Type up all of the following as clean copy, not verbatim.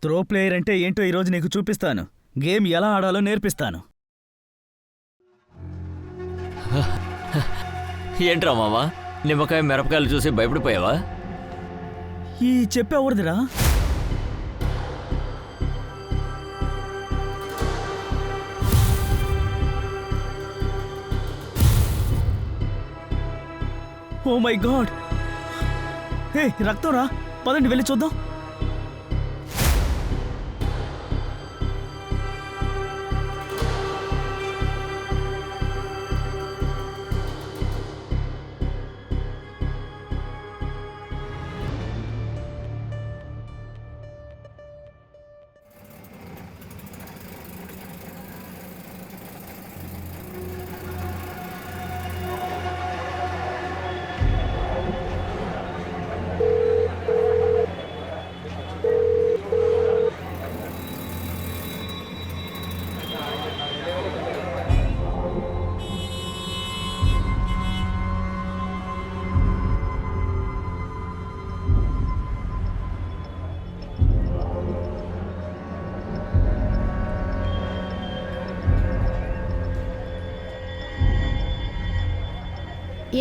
Throw player అంటే ఏంటో ఈరోజు నీకు చూపిస్తాను. గేమ్ ఎలా ఆడాలో నేర్పిస్తాను. ఏంట్రా మావా, నిమ్మకాయ మిరపకాయలు చూసి భయపడిపోయావా? ఈ చెప్పేవరదిరా? Oh my God! హే, రక్తం రా, పదండి వెళ్ళి చూద్దాం.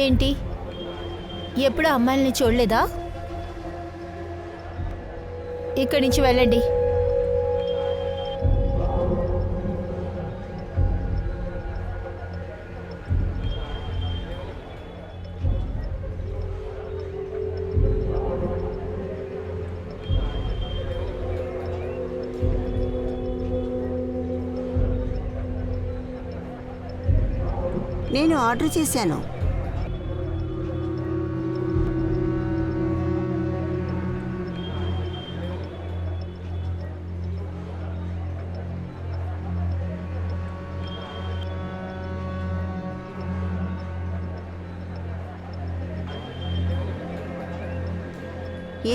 ఏంటి, ఎప్పుడు అమ్మాయిల్ని చూడలేదా? ఇక్కడి నుంచి వెళ్ళండి. నేను ఆర్డర్ చేశాను.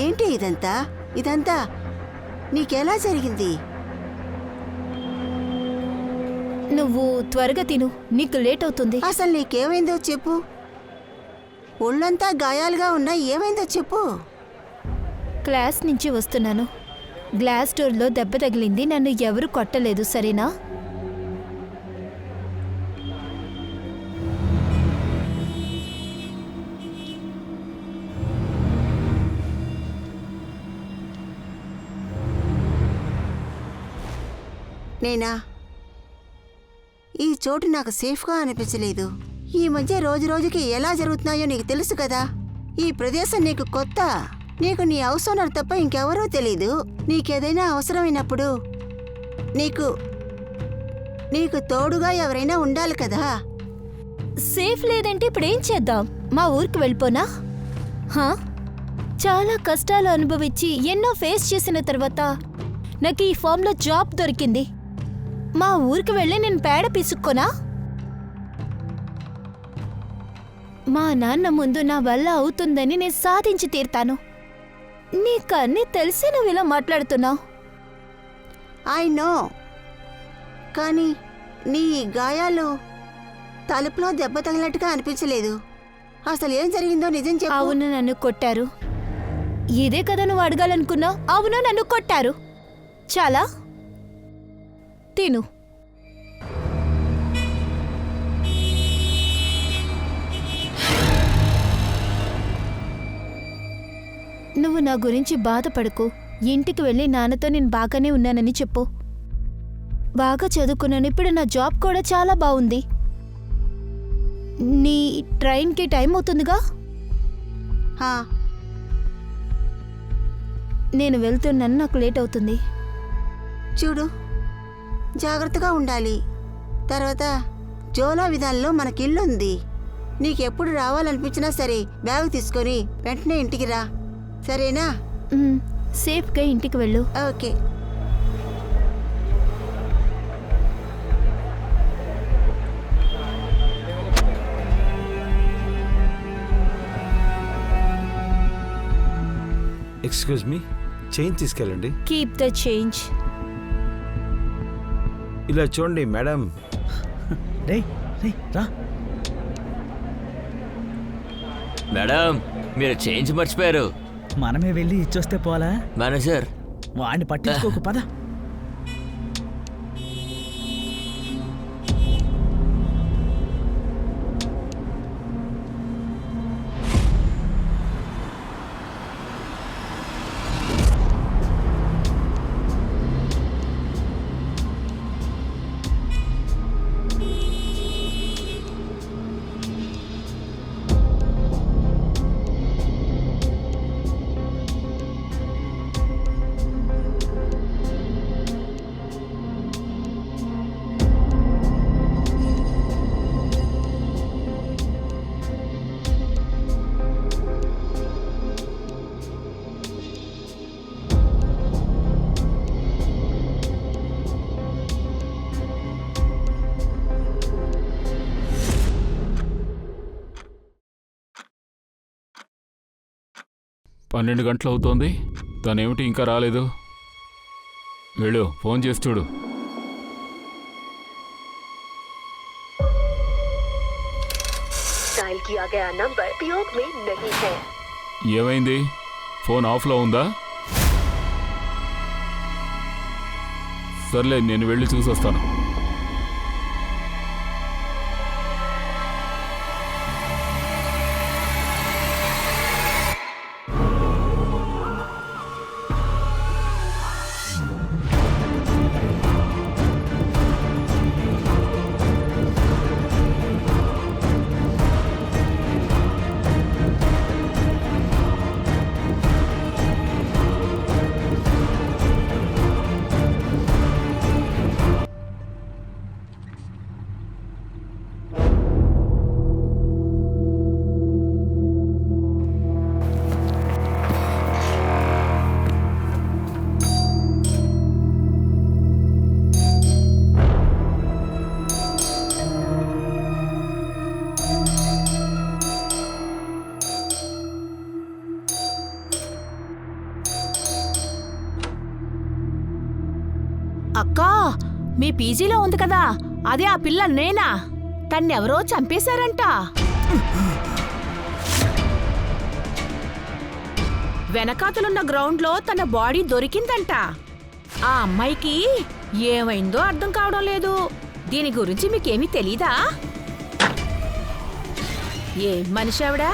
ఏంటి ఇదంతా నీకెలా జరిగింది? నువ్వు త్వరగా తిను, నీకు లేట్ అవుతుంది. అసలు నీకేమైందో చెప్పు. ఒళ్ళంతా గాయాలుగా ఉన్నా ఏమైందో చెప్పు. క్లాస్ నుంచి వస్తున్నాను, గ్లాస్ డోర్లో దెబ్బ తగిలింది. నన్ను ఎవరు కొట్టలేదు, సరేనా? నేనా? ఈ చోటు నాకు సేఫ్గా అనిపించలేదు. ఈ మధ్య రోజు రోజుకి ఎలా జరుగుతున్నాయో నీకు తెలుసు కదా. ఈ ప్రదేశం నీకు కొత్త. నీకు నీ హౌస్ ఓనర్ తప్ప ఇంకెవరూ తెలీదు. నీకేదైనా అవసరమైనప్పుడు నీకు తోడుగా ఎవరైనా ఉండాలి కదా. సేఫ్ లేదంటే ఇప్పుడేం చేద్దాం? మా ఊరికి వెళ్ళిపోనా? చాలా కష్టాలు అనుభవించి ఎన్నో ఫేస్ చేసిన తర్వాత నాకు ఈ ఫామ్లో జాబ్ దొరికింది. మా ఊరికి వెళ్ళి నేను పేడ పిసుక్కోనా? మా నాన్న ముందు నా వల్ల అవుతుందని నేను సాధించి తీరుతాను. నీకన్నీ తెలిసి నువ్వు ఇలా మాట్లాడుతున్నావు. ఐ నో, కానీ నీ గాయాలు తలుపులో దెబ్బ తగిలినట్టుగా అనిపించలేదు. అసలు ఏం జరిగిందో నిజం చెప్పు. అవును, నన్ను కొట్టారు. ఇదే కదా నువ్వు అడగాలనుకున్నావు? అవును, నన్ను కొట్టారు. చాలా తిను. నువ్వు నా గురించి బాధపడకు. ఇంటికి వెళ్ళి నాన్నతో నేను బాగానే ఉన్నానని చెప్పు. బాగా చదువుకున్నాను, ఇప్పుడు నా జాబ్ కూడా చాలా బాగుంది. నీ ట్రైన్కి టైం అవుతుందిగా. నేను వెళ్తున్నాను, నాకు లేట్ అవుతుంది. చూడు, జాగ్రత్తగా ఉండాలి. తర్వాత జోలా విధానంలో మనకిల్లుంది. నీకెప్పుడు రావాలనిపించినా సరే బ్యాగ్ తీసుకొని వెంటనే ఇంటికి రా, సరేనా? సేఫ్గా ఇంటికి వెళ్ళు. ఓకే. ఎక్స్క్యూజ్ మీ, చేంజ్ తీసుకెళ్ళండి. Keep the change. ఇలా చూడండి మేడం. రే రా. మేడం, మీరు చేంజ్ మర్చిపోయారు. మనమే వెళ్ళి ఇచ్చొస్తే పోలా? మేనేజర్, వాడిని పట్టించుకోకు పద. పన్నెండు గంటలు అవుతోంది, తనేమిటి ఇంకా రాలేదు? వెళ్ళు, ఫోన్ చేసి చూడు. ఏమైంది? ఫోన్ ఆఫ్లో ఉందా? సర్లే, నేను వెళ్ళి చూసొస్తాను. అక్కా, మీ పీజీలో ఉంది కదా, అదే ఆ పిల్ల నేనా? తన్నెవరో చంపేశారంట. వెనకాతలున్న గ్రౌండ్లో తన బాడీ దొరికిందంట. ఆ అమ్మాయికి ఏమైందో అర్థం కావడం లేదు. దీని గురించి మీకేమీ తెలీదా? ఏం మనిషి ఆవిడా?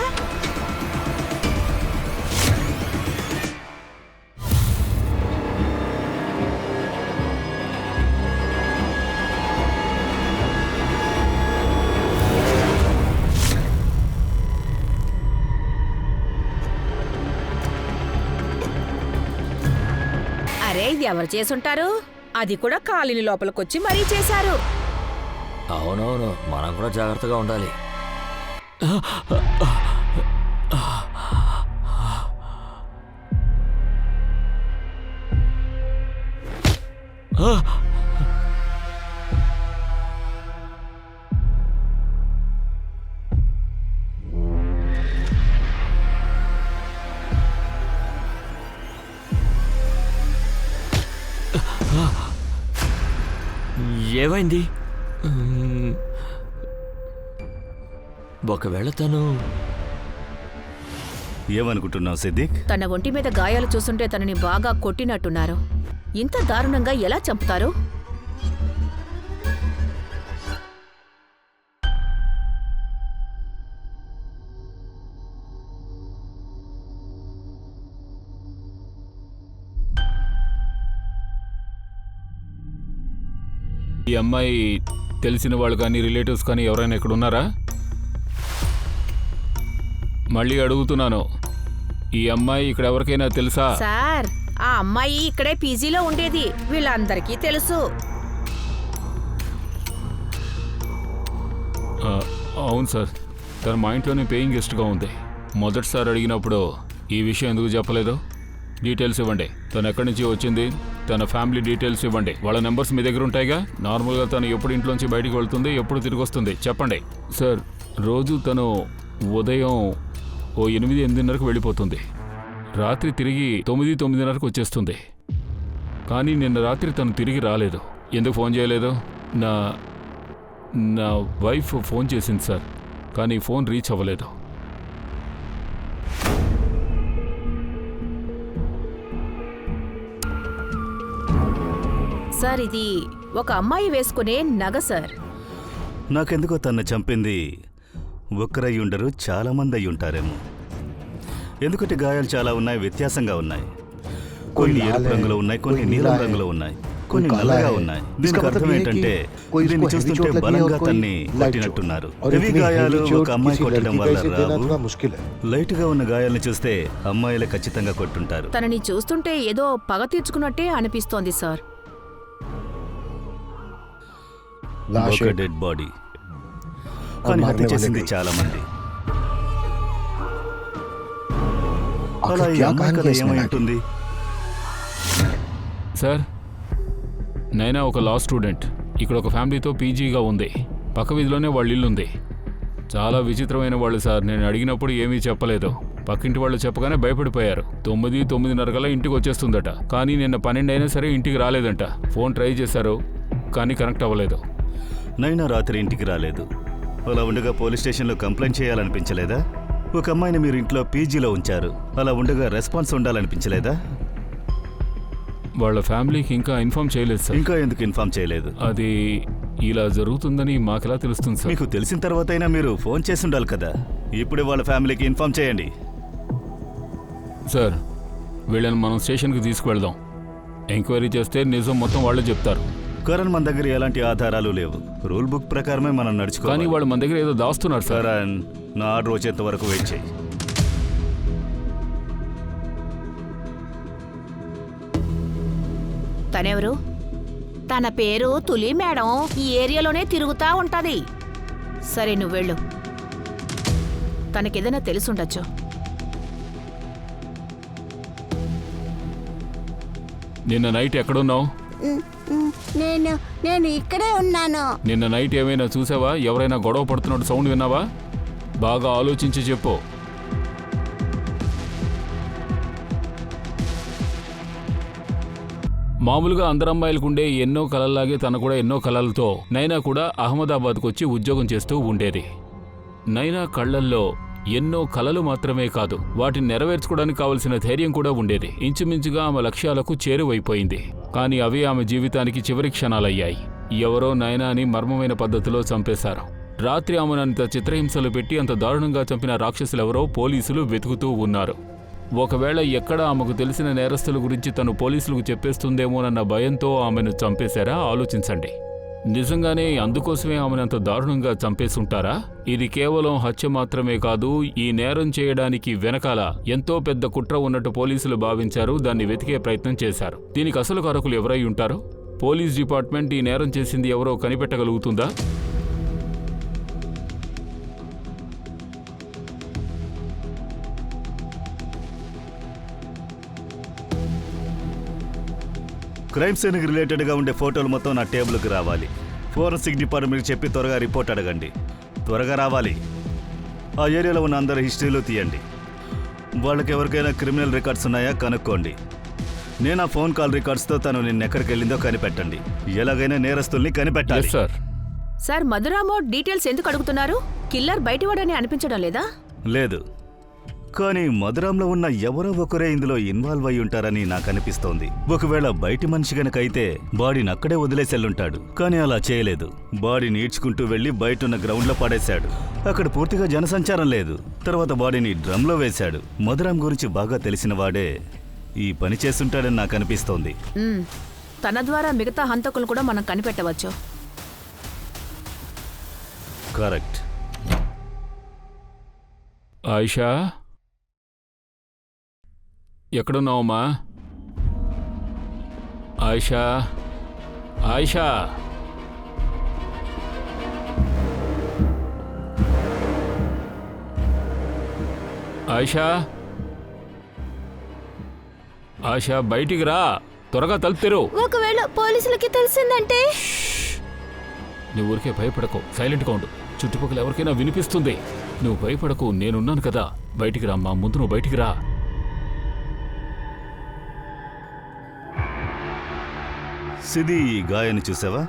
అరే, ఇది ఎవరు చేసుంటారు? అది కూడా కాలిని లోపలికొచ్చి మరీ చేశారు. అవునవును, మనం కూడా జాగ్రత్తగా ఉండాలి. ఏమైంది? ఒకవేళ తను ఏమనుకుంటున్నావు సిద్దిక్? తన ఒంటి మీద గాయాలు చూస్తుంటే తనని బాగా కొట్టినట్టున్నారు. ఇంత దారుణంగా ఎలా చంపుతారు? ఈ అమ్మాయి తెలిసిన వాళ్ళు కానీ రిలేటివ్స్ కానీ ఎవరైనా ఇక్కడ ఉన్నారా? మళ్ళీ అడుగుతున్నాను, ఈ అమ్మాయి ఇక్కడ ఎవరికైనా తెలుసా? సార్, ఆ అమ్మాయి ఇక్కడే పీజీలో ఉండేది, వీళ్ళందరికీ తెలుసు. అవును సార్, తన మా ఇంట్లోనే పేయింగ్ గెస్ట్గా ఉంది. మొదటిసారి అడిగినప్పుడు ఈ విషయం ఎందుకు చెప్పలేదు? డీటెయిల్స్ ఇవ్వండి. తను ఎక్కడి నుంచి వచ్చింది, తన ఫ్యామిలీ డీటెయిల్స్ ఇవ్వండి. వాళ్ళ నెంబర్స్ మీ దగ్గర ఉంటాయిగా. నార్మల్గా తను ఎప్పుడు ఇంట్లోంచి బయటికి వెళ్తుంది, ఎప్పుడు తిరిగి వస్తుంది చెప్పండి. సార్, రోజు తను ఉదయం 8-8:30కు వెళ్ళిపోతుంది. రాత్రి తిరిగి 9-9:30కు వచ్చేస్తుంది. కానీ నిన్న రాత్రి తను తిరిగి రాలేదు. ఎందుకు ఫోన్ చేయలేదు? నా వైఫ్ ఫోన్ చేసింది సార్, కానీ ఫోన్ రీచ్ అవ్వలేదు. సార్ ఇది ఒక అమ్మాయి వేసుకునే నగ సార్. నాకెందుకో తన్ను చంపింది ఒక్కరై ఉండరు, చాలా మంది అయి ఉంటారేమో. ఎందుకంటే గాయాలు చాలా ఉన్నాయి, వ్యత్యాసంగా ఉన్నాయి. కొన్ని ఎరుపు రంగులో ఉన్నాయి, కొన్ని నీలం రంగులో ఉన్నాయి, కొన్ని నల్లగా ఉన్నాయి. దీనికి అర్థం ఏంటంటే దీన్ని చూస్తుంటే బలంగా తన్ని కొట్టినట్టున్నారు. హెవీ గాయాలు ఒక అమ్మాయి కొట్టడం వల్ల రావు. లైట్ గా ఉన్న గాయాలను చూస్తే అమ్మాయిలే ఖచ్చితంగా కొట్టుంటారు. తనని చూస్తుంటే ఏదో పగ తీర్చుకున్నట్టే అనిపిస్తోంది సార్. ఒక డెడ్ బాడీ, కానీ హత్య చేసింది చాలా మంది. అలా ఈ అమ్మాయి కథ ఏమై ఉంటుంది? సార్, నైనా ఒక లా స్టూడెంట్. ఇక్కడ ఒక ఫ్యామిలీతో పీజీగా ఉంది. పక్క వీధిలోనే వాళ్ళ ఇల్లు ఉంది. చాలా విచిత్రమైన వాళ్ళు సార్. నేను అడిగినప్పుడు ఏమీ చెప్పలేదు. పక్కింటి వాళ్ళు చెప్పగానే భయపడిపోయారు. 9:30 కల్లా ఇంటికి వచ్చేస్తుందట. కానీ నిన్న 12 అయినా సరే ఇంటికి రాలేదంట. ఫోన్ ట్రై చేశారు, కానీ కనెక్ట్ అవ్వలేదు. నైనా రాత్రి ఇంటికి రాలేదు. అలా ఉండగా పోలీస్ స్టేషన్లో కంప్లైంట్ చేయాలనిపించలేదా? ఒక అమ్మాయిని మీరు ఇంట్లో పీజీలో ఉంచారు. అలా ఉండగా రెస్పాన్స్ ఉండాలనిపించలేదా? వాళ్ళ ఫ్యామిలీకి ఇంకా ఇన్ఫార్మ్ చేయలేదు సార్. ఇంకా ఎందుకు ఇన్ఫార్మ్ చేయలేదు? అది ఇలా జరుగుతుందని మాకెలా తెలుస్తుంది సార్? మీకు తెలిసిన తర్వాత అయినా మీరు ఫోన్ చేసి ఉండాలి కదా. ఇప్పుడే వాళ్ళ ఫ్యామిలీకి ఇన్ఫార్మ్ చేయండి. సార్, వీళ్ళని మనం స్టేషన్కి తీసుకువెళ్దాం. ఎంక్వైరీ చేస్తే నిజం మొత్తం వాళ్ళే చెప్తారు. కరణ్, మన దగ్గర ఎలాంటి ఆధారాలు లేవు. రూల్ బుక్ ప్రకారమే మనం నడుచుకోవాలి. కానీ వాళ్ళు మన దగ్గర ఏదో దాస్తున్నారు సార్. కరణ్, నా ఆర్డర్ వచ్చేంత వరకు వెయిట్ చేయి. తనెవరు? తన పేరు తులి మేడం. ఈ ఏరియాలోనే తిరుగుతా ఉంటది. సరే, నువ్వు వెళ్ళు. తనకేదైనా తెలుసుండొచ్చు. నిన్న నైట్ ఎక్కడున్నావు? నేను ఇక్కడే ఉన్నాను. నిన్న నైట్ ఏమైనా చూసావా? ఎవరైనా గొడవ పడుతున్నట్టు సౌండ్ విన్నావా? బాగా ఆలోచించి చెప్పు. మామూలుగా అందరు అమ్మాయిలకుండే ఎన్నో కళల్లాగే తన కూడా ఎన్నో కళలతో నైనా కూడా అహ్మదాబాద్కు వచ్చి ఉద్యోగం చేస్తూ ఉండేది. నైనా కళ్ళల్లో ఎన్నో కలలు మాత్రమే కాదు, వాటిని నెరవేర్చుకోవడానికి కావలసిన ధైర్యం కూడా ఉండేది. ఇంచుమించుగా ఆమె లక్ష్యాలకు చేరువైపోయింది. కానీ అవి ఆమె జీవితానికి చివరి క్షణాలయ్యాయి. ఎవరో నైనాని మర్మమైన పద్ధతిలో చంపేశారు. రాత్రి ఆమెను అంత చిత్రహింసలు పెట్టి అంత దారుణంగా చంపిన రాక్షసులెవరో పోలీసులు వెతుకుతూ ఉన్నారు. ఒకవేళ ఎక్కడ ఆమెకు తెలిసిన నేరస్తుల గురించి తను పోలీసులకు చెప్పేస్తుందేమోనన్న భయంతో ఆమెను చంపేశారా? ఆలోచించండి. నిజంగానే అందుకోసమే ఆమెను అంత దారుణంగా చంపేసుంటారా? ఇది కేవలం హత్య మాత్రమే కాదు, ఈ నేరం చేయడానికి వెనకాల ఎంతో పెద్ద కుట్ర ఉన్నట్టు పోలీసులు భావించారు. దాన్ని వెతికే ప్రయత్నం చేశారు. దీనికి అసలు కారకులు ఎవరై ఉంటారు? పోలీస్ డిపార్ట్మెంట్ ఈ నేరం చేసింది ఎవరో కనిపెట్టగలుగుతుందా? క్రైమ్ సీన్కి రిలేటెడ్గా ఉండే ఫోటోలు మొత్తం నా టేబుల్కి రావాలి. ఫోరెన్సిక్ డిపార్ట్మెంట్కి చెప్పి త్వరగా రిపోర్ట్ అడగండి. త్వరగా రావాలి. ఆ ఏరియాలో ఉన్న అందరి హిస్టరీలు తీయండి. వాళ్ళకి ఎవరికైనా క్రిమినల్ రికార్డ్స్ ఉన్నాయా కనుక్కోండి. నేను ఆ ఫోన్ కాల్ రికార్డ్స్తో తను నిన్నెక్కడికి వెళ్ళిందో కనిపెట్టండి. ఎలాగైనా నేరస్తుల్ని కనిపెట్టాలి. సార్. సార్, మధురామో డీటెయిల్స్ ఎందుకు అడుగుతున్నారు? కిల్లర్ బయటవాడని అనిపించడం లేదా? లేదు, కానీ మధురాంలో ఉన్న ఎవరో ఒకరే ఇందులో ఇన్వాల్వ్ అయి ఉంటారని నాకు అనిపిస్తోంది. ఒకవేళ బయటి మనిషి గనక అయితే బాడీని అక్కడే వదిలేసెళ్ళుంటాడు. కానీ అలా చేయలేదు. బాడీని ఈడ్చుకుంటూ వెళ్లి బయటున్న గ్రౌండ్లో పడేశాడు. అక్కడ పూర్తిగా జనసంచారం లేదు. తర్వాత బాడీని డ్రమ్లో వేశాడు. మధురాం గురించి బాగా తెలిసిన వాడే ఈ పని చేస్తుంటాడని నాకు అనిపిస్తోంది. తన ద్వారా మిగతా హంతకులు కూడా మనం కనిపెట్టవచ్చు. కరెక్ట్. ఆయిషా, ఎక్కడున్నావమ్మా? ఆయిషా, ఆయిషా, ఆయిషా, ఆయిషా, బయటికి రా. త్వరగా తలుపు తెరు. ఒకవేళ పోలీసులకి తెలిసిందంటే? నువ్వు ఊరికే భయపడకు, సైలెంట్గా ఉండు. చుట్టుపక్కల ఎవరికైనా వినిపిస్తుంది. నువ్వు భయపడకు, నేనున్నాను కదా. బయటికి రా అమ్మా, ముందు నువ్వు బయటికి రా. సిది, ఈ గాయాన్ని చూసావా?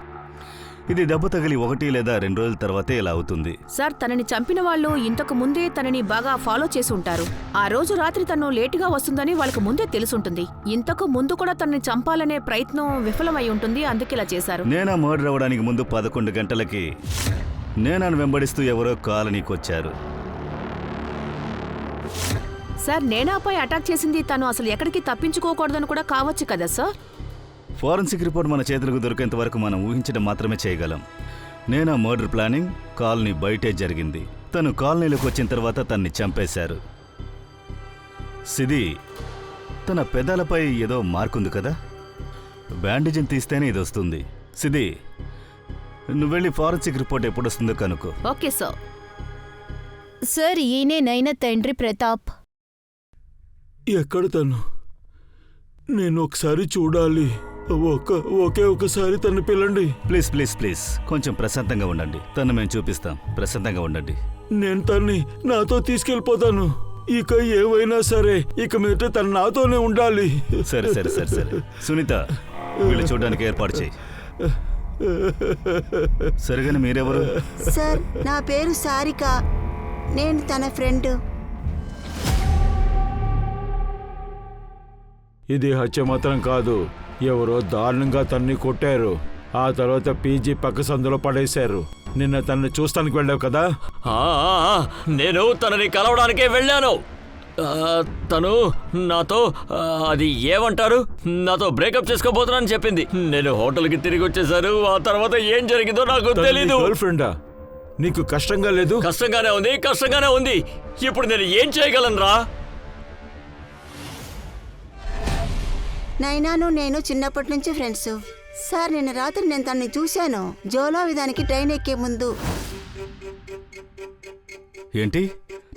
ఇది దెబ్బ తగిలి 1 లేదా 2 రోజుల తర్వాతే ఇలా అవుతుంది. సార్ తనని చంపిన వాళ్ళు ఇంతకు ముందే తనని బాగా ఫాలో చేసి ఉంటారు. ఆ రోజు రాత్రి తను లేటుగా వస్తుందని వాళ్ళకు ముందే తెలుసుంటుంది. ఇంతకు ముందు కూడా తనని చంపాలనే ప్రయత్నం విఫలమై ఉంటుంది, అందుకే ఇలా చేశారు. నేనా మర్డర్ అవ్వడానికి ముందు 11 గంటలకి నేనాను వెంబడిస్తూ ఎవరో కాలనీకి వచ్చారు. సార్ నేనాపై అటాక్ చేసింది తను అసలు ఎక్కడికి తప్పించుకోకూడదని కూడా కావచ్చు కదా సార్? ఫారెన్సిక్ రిపోర్ట్ మన చేతులకు దొరికేంత వరకు మనం ఊహించడం మాత్రమే చేయగలం. నేనా మర్డర్ ప్లానింగ్ కాలనీ బయటే జరిగింది. తను కాలనీలోకి వచ్చిన తర్వాత తన్ని చంపేశారు. సిది, తన పెదాలపై ఏదో మార్కుంది కదా, బ్యాండేజ్ని తీస్తేనే ఇది వస్తుంది. సిది, నువ్వు వెళ్ళి ఫారెన్సిక్ రిపోర్ట్ ఎప్పుడు వస్తుందో కనుక్కో. Okay sir. సార్ ఈయనే నైనా తండ్రి ప్రతాప్. ఎక్కడ తను? నేను ఒకసారి చూడాలి. ఒకే ఒకసారి తను పిల్లండి. ప్లీజ్ ప్లీజ్ ప్లీజ్ కొంచెం ప్రశాంతంగా ఉండండి. తను మేము చూపిస్తాం. ప్రశాంతంగా ఉండండి. నేను తన్ని నాతో తీసుకెళ్ళిపోతాను. ఇక ఏవైనా సరే ఇక మీద తను నాతోనే ఉండాలి. సరే సరే సరే సరే సునీత, వీళ్ళు చూడడానికి ఏర్పాటు చేయి. సరిగానే మీరెవరు? సార్ నా పేరు సారిక, నేను తన ఫ్రెండ్. ఇది హత్య మాత్రం కాదు, ఎవరో దారుణంగా తన్ని కొట్టారు. ఆ తర్వాత పీజీ పక్క సందులో పడేశారు. నిన్న తన్ని చూస్తానికి వెళ్ళావు కదా? నేను తనని కలవడానికే వెళ్ళాను. తను నాతో అది ఏమంటారు, నాతో బ్రేకప్ చేసుకోబోతున్నానని చెప్పింది. నేను హోటల్కి తిరిగి వచ్చేసారు. ఆ తర్వాత ఏం జరిగిందో నాకు తెలీదు. గర్ల్ ఫ్రెండా? నీకు కష్టంగా లేదు? కష్టంగానే ఉంది. ఇప్పుడు నేను ఏం చేయగలను రా? నైనాను నేను చిన్నప్పటి నుంచి ఫ్రెండ్స్. సార్ నిన్న రాత్రి నేను తన్ని చూశాను, జోలా విధానికి ట్రైన్ ఎక్కే ముందు. ఏంటి,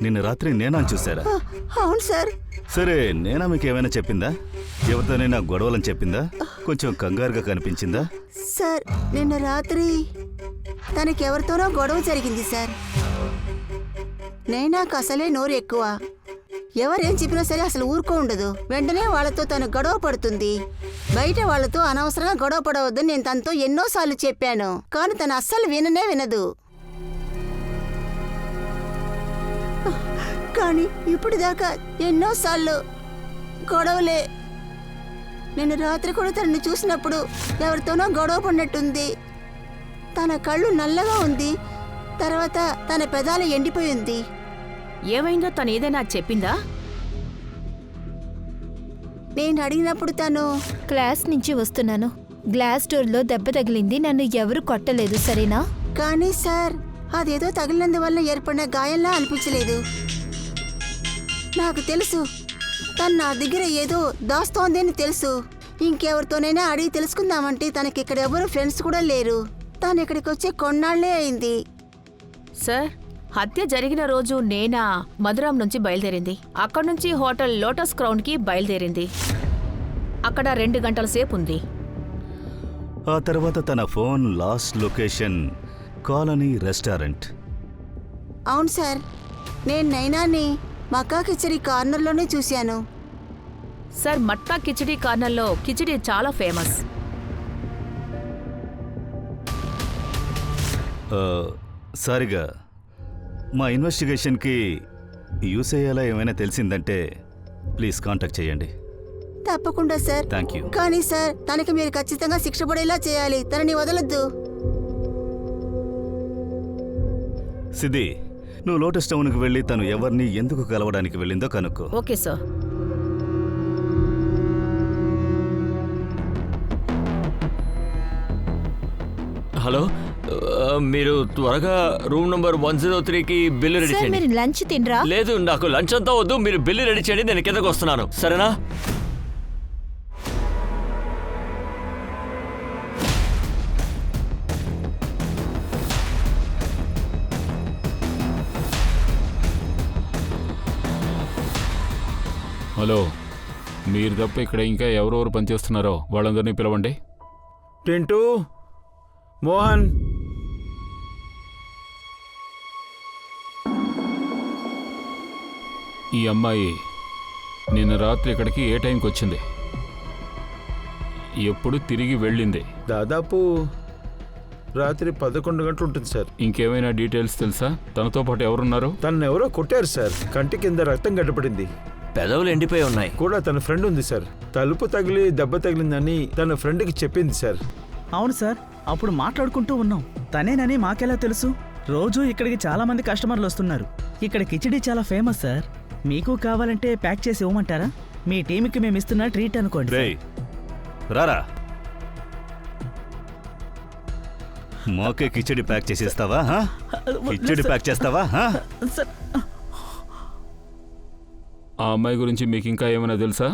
నిన్న రాత్రి నేనా చూసారా? అవును సార్. సరే, నేనా మీకు ఏమైనా చెప్పిందా? ఎవరితోనైనా గొడవలని చెప్పిందా? కొంచెం కంగారుగా కనిపించిందా? సార్ నిన్న రాత్రి తనకెవరితోనో గొడవ జరిగింది సార్. నైనాకు అసలే నోరు ఎక్కువ. ఎవరేం చెప్పినా సరే అసలు ఊరుకో ఉండదు. వెంటనే వాళ్ళతో తను గొడవ పడుతుంది. బయట వాళ్ళతో అనవసరంగా గొడవ పడవద్దని నేను తనతో ఎన్నోసార్లు చెప్పాను, కానీ తను అస్సలు వినదు. కానీ ఇప్పుడు దాకా ఎన్నోసార్లు గొడవలే. నేను రాత్రి కూడా తనని చూసినప్పుడు ఎవరితోనో గొడవ పడినట్టుంది. తన కళ్ళు నల్లగా ఉంది, తర్వాత తన పెదాలు ఎండిపోయింది. ఏమైందో తను ఏదైనా చెప్పిందా? నేను అడిగినప్పుడు తను క్లాస్ నుంచి వస్తున్నాను, గ్లాస్ డోర్లో దెబ్బ తగిలింది, నన్ను ఎవరు కొట్టలేదు, సరేనా? కానీ సార్ అదేదో తగిలినందువల్ల ఏర్పడిన గాయంలా అనిపించలేదు. నాకు తెలుసు తను నా దగ్గర ఏదో దాస్తోంది అని తెలుసు. ఇంకెవరితోనైనా అడిగి తెలుసుకుందామంటే తనకి ఇక్కడ ఎవరు ఫ్రెండ్స్ కూడా లేరు. తను ఇక్కడికి వచ్చే కొన్నాళ్లే అయింది. సార్ హత్య జరిగిన రోజు నేనా మధురాం నుంచి బయలుదేరింది. అక్కడి నుంచి హోటల్ లోటస్ క్రౌన్కి బయలుదేరింది. అక్కడ 2 గంటల సేపు ఉంది. ఆ తర్వాత తన phone last location colony restaurant. అవును సార్, నేను నైనాని మక్కా కిచడీ కార్నర్లోనే చూశాను. సార్ మట్కా కిచిడి కార్నర్లో కిచిడి చాలా ఫేమస్. సారిగా మా ఇన్వెస్టిగేషన్కి యూస్ అయ్యేలా ఏమైనా తెలిసిందంటే ప్లీజ్ కాంటాక్ట్ చేయండి. తప్పకుండా సార్. Thank you. కానీ సార్ తనకి మీరు ఖచ్చితంగా శిక్ష పడేలా చేయాలి. తనని వదలొద్దు. సిద్ధి, నువ్వు లోటస్ టౌన్కి వెళ్ళి తను ఎవరిని ఎందుకు కలవడానికి వెళ్ళిందో కనుక్కో. Okay sir. హలో, మీరు త్వరగా రూమ్ నంబర్ 103కి బిల్లు రెడీ సార్ చేయండి. మీరు లంచ్ తినరా? లేదు, నాకు లంచ్ అంతా వద్దు. మీరు బిల్లు రెడీ చేయండి, నేను కిందకు వస్తున్నాను, సరేనా? హలో, మీరు తప్ప ఇక్కడ ఇంకా ఎవరెవరు పనిచేస్తున్నారో వాళ్ళందరినీ పిలవండి. టింటూ, మోహన్, ఈ అమ్మాయి నిన్న రాత్రి ఇక్కడికి ఏ టైంకి వచ్చింది? ఎప్పుడు తిరిగి వెళ్ళింది? దాదాపు రాత్రి 11 గంటలు ఉంటుంది సార్. ఇంకేమైనా డీటెయిల్స్ తెలుసా? తనతో పాటు ఎవరున్నారు? తనను ఎవరో కొట్టారు సార్. కంటి కింద రక్తం గడ్డపడింది. పెదవులు ఎండిపోయి ఉన్నాయి. కూడా తన ఫ్రెండ్ ఉంది సార్. తలుపు తగిలి దెబ్బ తగిలిందని తన ఫ్రెండ్కి చెప్పింది సార్. అవును సార్, అప్పుడు మాట్లాడుకుంటూ ఉన్నాం. తనేనని మాకెలా తెలుసు? రోజు ఇక్కడికి చాలా మంది కస్టమర్లు వస్తున్నారు. ఇక్కడ కిచిడి చాలా ఫేమస్ సార్. మీకు కావాలంటే ప్యాక్ చేసి ఇవ్వమంటారా? మీ టీంకి మేము ఇస్తున్న ట్రీట్ అనుకోండి. రేయ్ రారా, మాకే కిచడి ప్యాక్ చేసేస్తావా? కిచడి ప్యాక్ చేస్తావా? సార్, ఆ అమ్మాయి గురించి మీకు ఇంకా ఏమైనా తెలుసా?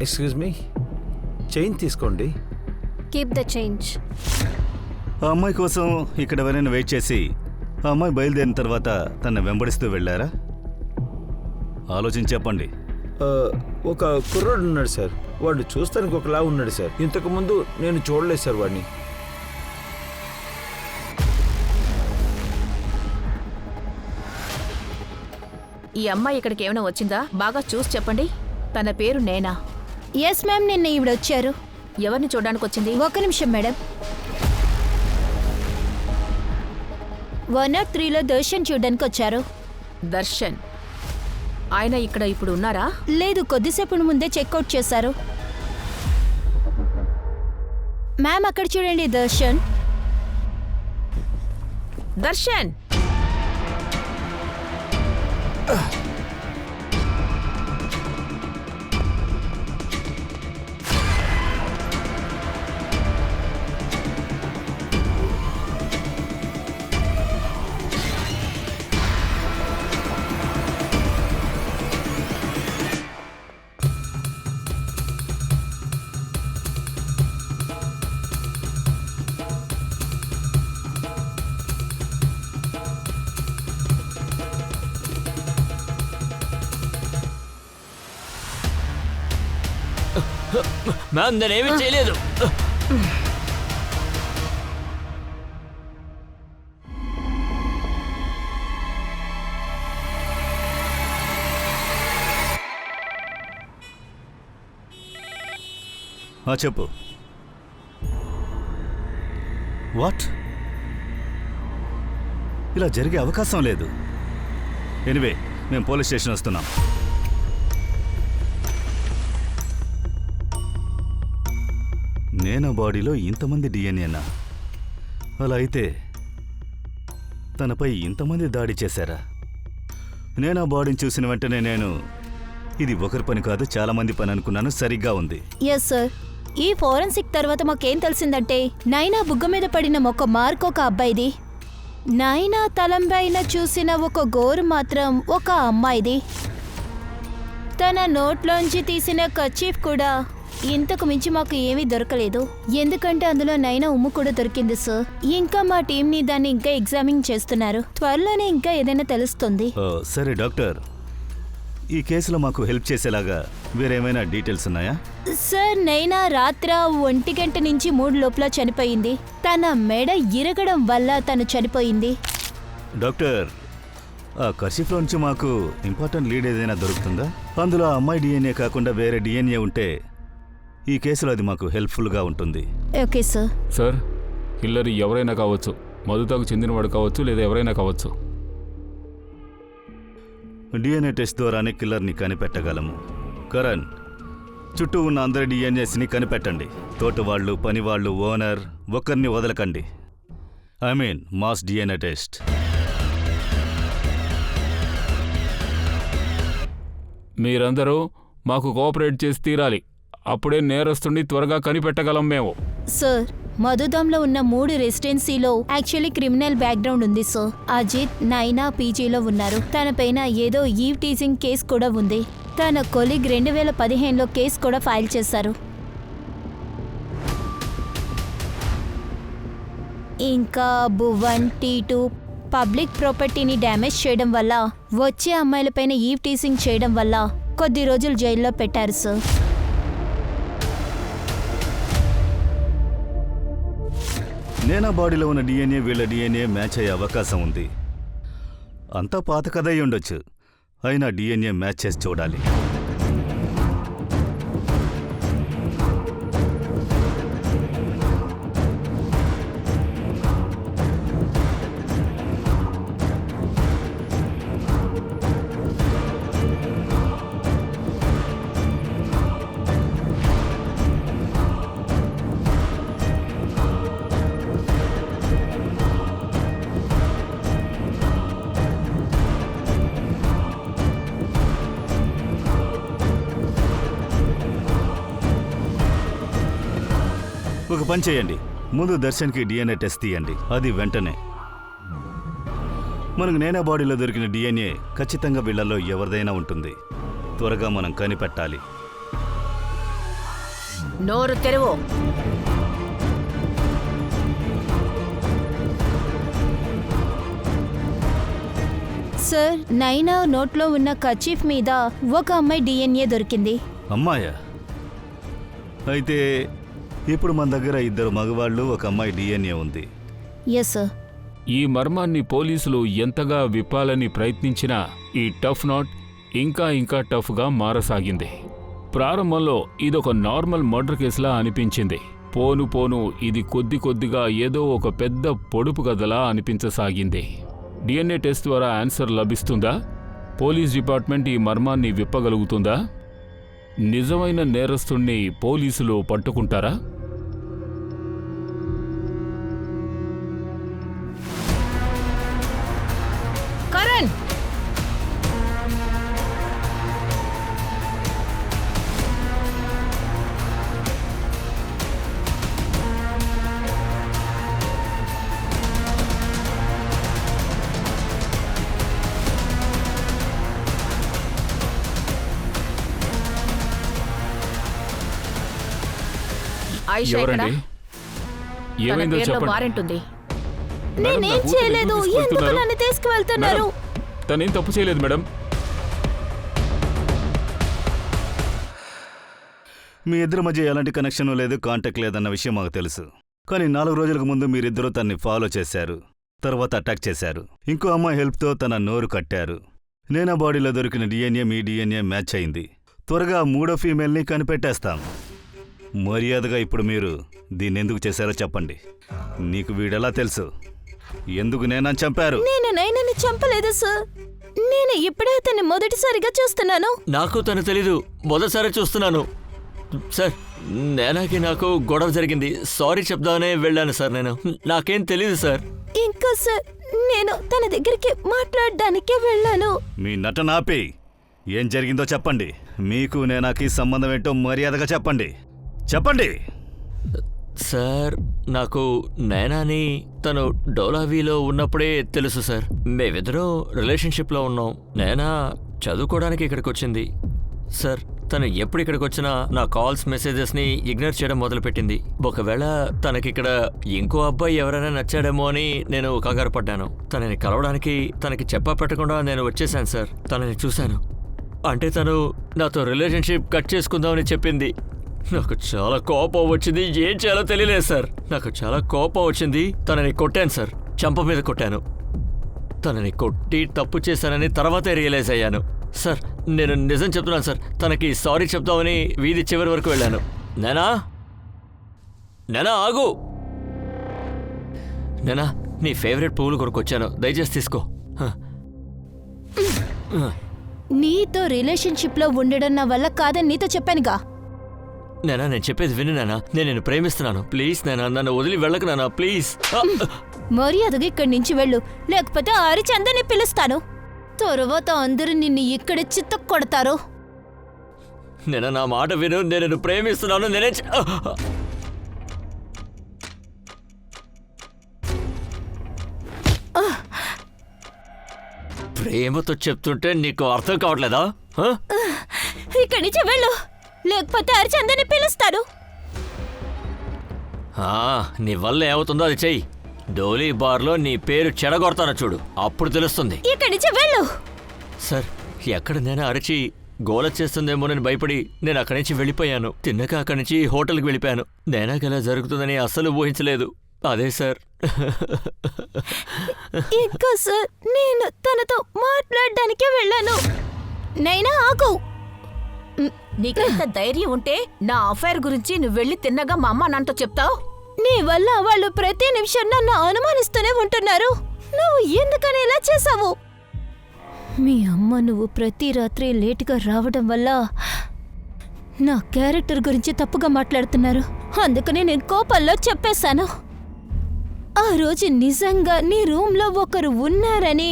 ఎక్స్క్యూజ్ మీ, చైన్ తీసుకోండి. Keep the change. ఆ అమ్మాయి కోసం ఇక్కడ ఎవరైనా వెయిట్ చేసి ఆ అమ్మాయి బయలుదేరిన తర్వాత తన వెంబడిస్తూ వెళ్ళారా? ఆలోచించి చెప్పండి. ఒక కుర్రాడు ఉన్నాడు సార్. వాడు చూస్తానికి ఒకలా ఉన్నాడు సార్. ఇంతకు ముందు నేను చూడలేదు సార్ వాడిని. ఈ అమ్మాయి ఇక్కడికి ఏమైనా వచ్చిందా? బాగా చూసి చెప్పండి. తన పేరు నేనా. ఎస్ మ్యామ్, నిన్న ఈవిడొచ్చారు. ఎవరిని చూడడానికి వచ్చింది? 1 నిమిషం మేడం. 103లో దర్శన్ చూడడానికి వచ్చారు. దర్శన్. ఆయన ఇక్కడ ఇప్పుడు ఉన్నారా? లేదు, కొద్దిసేపు ముందే చెక్అవుట్ చేశారు. మ్యామ్ అక్కడ చూడండి, దర్శన్. దర్శన్! మ్యామ్, నేనేమీ చేయలేదు. చెప్పు. వాట్? ఇలా జరిగే అవకాశం లేదు. ఎనివే, మేము పోలీస్ స్టేషన్ వస్తున్నాం. నేనా బాడీలో ఇంతమంది డిఎన్ఏనా? అలా అయితే తనపై ఇంతమంది దాడి చేశారా? నేనా బాడీని చూసిన వెంటనే నేను ఇది ఒకరి పని కాదు చాలా మంది పని అనుకున్నాను. సరిగ్గా ఉంది. Yes sir. ఈ ఫోరెన్సిక్ తర్వాత మాకేం తెలిసిందంటే నైనా బుగ్గ మీద పడిన ఒక మార్క్ ఒక అబ్బాయిది, నైనా తలంపైన చూసిన ఒక గోరు మాత్రం ఒక అమ్మాయిది, తన నోట్లోంచి తీసిన కర్చీఫ్ కూడా. ఇంతకు మించి మాకు ఏమీ దొరకలేదు, ఎందుకంటే అందులో నైనా ఉమ్ము కూడా దొరికింది సార్. ఇంకా మా టీంని దాన్ని ఇంకా ఎగ్జామిన్ చేస్తున్నారు. త్వరలోనే ఇంకా ఏదైనా తెలుస్తుంది. సరే డాక్టర్, ఈ కేసులో మాకు హెల్ప్ చేసేలాగా వేరేమైనా డీటెయిల్స్ ఉన్నాయా? సార్, నైనా రాత్ర 1 గంట నుంచి 3 లోపల చనిపోయింది. తన మెడ ఇరగడం వల్ల తను చనిపోయింది. డాక్టర్, ఆ కర్షిఫ్లో నుంచి మాకు ఇంపార్టెంట్ లీడ్ ఏదైనా దొరుకుతుందా? అందులో ఆ అమ్మాయి డిఎన్ఏ కాకుండా వేరే డిఎన్ఏ ఉంటే ఈ కేసులో అది మాకు హెల్ప్ఫుల్గా ఉంటుంది. Okay sir. సార్, కిల్లర్ ఎవరైనా కావచ్చు, మధుతాకు చెందినవాడు కావచ్చు, లేదా ఎవరైనా కావచ్చు. డిఎన్ఏ టెస్ట్ ద్వారానే కిల్లర్ని కనిపెట్టగలము. కరణ్, చుట్టూ ఉన్న అందరి డిఎన్ఏస్ని కనిపెట్టండి. తోటవాళ్ళు, పనివాళ్ళు, ఓనర్, ఒక్కరిని వదలకండి. I mean mass DNA test. మీరందరూ మాకు కోఆపరేట్ చేసి తీరాలి. అప్పుడే నేరస్తుని త్వరగా కనిపెట్టగలం మేము. సార్, మధుదాంలో ఉన్న 3 రెసిడెన్సీలో యాక్చువల్లీ క్రిమినల్ బ్యాక్గ్రౌండ్ ఉంది సార్. అజిత్, నైనా పీజీలో ఉన్నారు. తన పైన ఏదో ఈవ్ టీజింగ్ కేసు కూడా ఉంది. తన కొలీగ్ 2015లో కేసు కూడా ఫైల్ చేశారు. ఇంకా భువన్, టీటు పబ్లిక్ ప్రాపర్టీని డ్యామేజ్ చేయడం వల్ల, వచ్చే అమ్మాయిలపైన ఈవ్ టీజింగ్ చేయడం వల్ల కొద్ది రోజులు జైల్లో పెట్టారు సార్. నేనా బాడీలో ఉన్న డిఎన్ఏ వీళ్ళ డిఎన్ఏ మ్యాచ్ అయ్యే అవకాశం ఉంది. అంతా పాత కథ అయి ఉండొచ్చు, అయినా డిఎన్ఏ మ్యాచ్ చేసి చూడాలి. ఒక పని చేయండి, ముందు దర్శన్కి డిఎన్ఏ టెస్ట్ తీయండి, అది వెంటనే. మనకు నేనా బాడీలో దొరికిన డిఎన్ఏ ఖచ్చితంగా వీళ్ళల్లో ఎవరిదైనా ఉంటుంది. త్వరగా మనం కనిపెట్టాలి. నోరు తెరువు. సార్, నైనా నోట్లో ఉన్న కచీఫ్ మీద ఒక అమ్మాయి డిఎన్ఏ దొరికింది. అమ్మాయా? అయితే ఇప్పుడు మన దగ్గర 2 మగవాళ్ళు, ఒక అమ్మాయి డిఎన్ఏ ఉంది. Yes sir. ఈ మర్మాన్ని పోలీసులు ఎంతగా విప్పాలని ప్రయత్నించినా ఈ టఫ్ నాట్ ఇంకా టఫ్గా మారసాగింది. ప్రారంభంలో ఇదొక నార్మల్ మర్డర్ కేసులా అనిపించింది. పోను ఇది కొద్దిగా ఏదో ఒక పెద్ద పొడుపు కథలా అనిపించసాగింది. డిఎన్ఏ టెస్ట్ ద్వారా ఆన్సర్ లభిస్తుందా? పోలీస్ డిపార్ట్మెంట్ ఈ మర్మాన్ని విప్పగలుగుతుందా? నిజమైన నేరస్తుణ్ణి పోలీసులు పట్టుకుంటారా? కరణ్, ఆయిషా ఎక్కడా? ఎవరండి? తన ఏమైందో పేరులో చెప్పండి. వారెంట్ ఉంది. మేడం, నా నేనేం కూతురు చేయలేదు. ఎందుకు ఎందుకు తీసుకెళ్తున్నారు? నన్ను తీసుకువెళ్తున్నారు? మేడం, తనేం తప్పు చేయలేదు మేడం. మీ ఇద్దరి మధ్య ఎలాంటి కనెక్షన్ లేదు, కాంటాక్ట్ లేదన్న విషయం మాకు తెలుసు. కానీ 4 రోజులకు ముందు మీరిద్దరూ తన్ని ఫాలో చేశారు, తర్వాత అటాక్ చేశారు. ఇంకో అమ్మాయి హెల్ప్తో తన నోరు కట్టారు. నేనా బాడీలో దొరికిన డిఎన్ఏ మీ డిఎన్ఏ మ్యాచ్ అయింది. త్వరగా 3వ ఫీమేల్ని కనిపెట్టేస్తాం. మర్యాదగా ఇప్పుడు మీరు దీన్నెందుకు చేశారో చెప్పండి. నీకు వీడెలా తెలుసు? ఎందుకు నేనని చంపారు? నేను నైనాని చంపలేదు సార్. నేను ఇప్పుడే అతన్ని మొదటిసారిగా చూస్తున్నాను. నాకు తను తెలీదు, మొదటిసారి చూస్తున్నాను. సార్, నాకు గొడవ జరిగింది, సారీ చెప్దామనే వెళ్ళాను సార్. నాకేం తెలీదు సార్. ఇంకా సార్, నేను తన దగ్గరికి మాట్లాడడానికే వెళ్ళాను. మీ నటన ఆపి ఏం జరిగిందో చెప్పండి. మీకు నేనాకి సంబంధం ఏంటో మర్యాదగా చెప్పండి. చెప్పండి. సార్, నాకు నైనాని తను డోలావీలో ఉన్నప్పుడే తెలుసు సార్. మేమిద్దరం రిలేషన్షిప్లో ఉన్నాం. నైనా చదువుకోవడానికి ఇక్కడికి వచ్చింది సార్. తను ఎప్పుడు ఇక్కడికి వచ్చినా నా కాల్స్ మెసేజెస్ని ఇగ్నోర్ చేయడం మొదలుపెట్టింది. ఒకవేళ తనకిక్కడ ఇంకో అబ్బాయి ఎవరైనా నచ్చాడేమో అని నేను కంగారు పడ్డాను. తనని కలవడానికి తనకి చెప్పా పెట్టకుండా నేను వచ్చేసాను సార్. తనని చూశాను, అంటే తను నాతో రిలేషన్షిప్ కట్ చేసుకుందామని చెప్పింది. నాకు చాలా కోపం వచ్చింది, ఏం చేయాలో తెలియలేదు సార్. నాకు చాలా కోపం వచ్చింది, తనని కొట్టాను సార్. చెంప మీద కొట్టాను. తనని కొట్టి తప్పు చేశానని తర్వాతే రియలైజ్ అయ్యాను సార్. నేను నిజం చెప్తున్నాను సార్. తనకి సారీ చెప్దామని వీధి చివరి వరకు వెళ్ళాను. నేనా ఆగు. నీ ఫేవరెట్ పువ్వులు కొనుక్కొచ్చాను, దయచేసి తీసుకో. నీతో రిలేషన్షిప్ లో ఉండడం నా వల్ల కాదని నీతో చెప్పానుగా. నేను చెప్పేది విను నానా. నేను ప్రేమిస్తున్నాను. ప్లీజ్ నానా, నన్ను వదిలి వెళ్ళకు నానా, ప్లీజ్. మర్యాదగా ఇక్కడి నుంచి వెళ్ళు, లేకపోతే ఆరిచందని పిలుస్తాను. తరువాత అందరూ నిన్ను ఇక్కడ చిత్త కొడతారు. నా మాట విను, నేను ప్రేమిస్తున్నాను. ప్రేమతో చెప్తుంటే నీకు అర్థం కావట్లేదా? ఇక్కడి నుంచి వెళ్ళు, లేకపోతే అరిచందని పిలుస్తాను. నీ వల్ల ఏమవుతుందో అది చెయ్యి. డోలీ బార్లో నీ పేరు చెడగొడతాను చూడు, అప్పుడు తెలుస్తుంది. ఇక్కడి నుంచి వెళ్ళు. సార్, ఎక్కడ నేను అరిచి గోల చేస్తుందేమోనని భయపడి నేను అక్కడి నుంచి వెళ్ళిపోయాను. తిన్నక అక్కడి నుంచి హోటల్కి వెళ్ళిపోయాను. నేనాకలా జరుగుతుందని అస్సలు ఊహించలేదు. అదే సార్. ఇంకా సార్, నేను తనతో మాట్లాడడానికే వెళ్ళాను. నైనా ఆగు. నీకెంత ధైర్యం ఉంటే నా అఫైర్ గురించి నువ్వు వెళ్ళి తిన్నగా మా అమ్మ నాన్నతో చెప్తావు? నీ వల్ల వాళ్ళు ప్రతి నిమిషం నన్ను అనుమానిస్తూనే ఉంటున్నారు. నువ్వు ఎందుకని ఇలా చేసావు? మీ అమ్మ నువ్వు ప్రతి రాత్రి లేటుగా రావడం వల్ల నా క్యారెక్టర్ గురించి తప్పుగా మాట్లాడుతున్నారు. అందుకని నేను కోపంలో చెప్పేశాను. ఆ రోజు నిజంగా నీ రూమ్లో ఒకరు ఉన్నారని,